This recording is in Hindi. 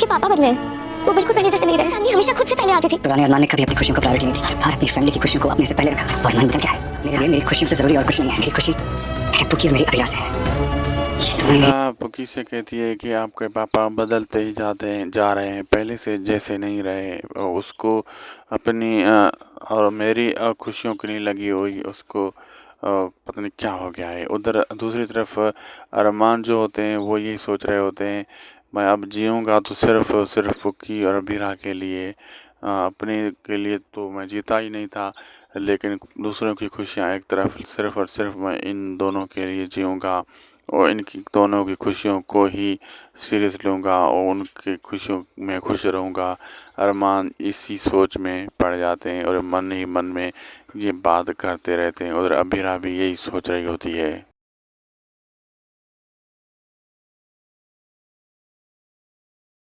पापा बदले हैं। वो बिल्कुल पहले जैसे नहीं रहे। नानी हमेशा खुद से पहले आती थी। पुराने अरमान ने कभी अपनी खुशियों को प्रायोरिटी नहीं दी। हर अपनी फैमिली की खुशियों को अपने से पहले रखा। और अरमान बदल क्या है? मेरे लिए मेरी खुशियों से जरूरी और कुछ नहीं है। मेरी खुशी मेरे पुकी और मेरी अभिलाषा है। पुकी से कहती है कि आपके पापा बदलते ही जा रहे हैं, पहले से जैसे नहीं रहे। उसको अपनी और मेरी खुशियों की नहीं लगी हुई, उसको पता नहीं क्या हो गया है। उधर दूसरी तरफ अरमान जो होते हैं वो यही सोच रहे होते हैं, मैं अब जीऊँगा तो सिर्फ पुकी और अभीरा के लिए। अपने के लिए तो मैं जीता ही नहीं था, लेकिन दूसरों की खुशियाँ एक तरफ, सिर्फ और सिर्फ मैं इन दोनों के लिए जीऊँगा और इनकी दोनों की खुशियों को ही सीरियस लूँगा और उनकी खुशियों में खुश रहूँगा। अरमान इसी सोच में पड़ जाते हैं और मन ही मन में ये बात करते रहते हैं। उधर अभीरा भी यही सोच रही होती है।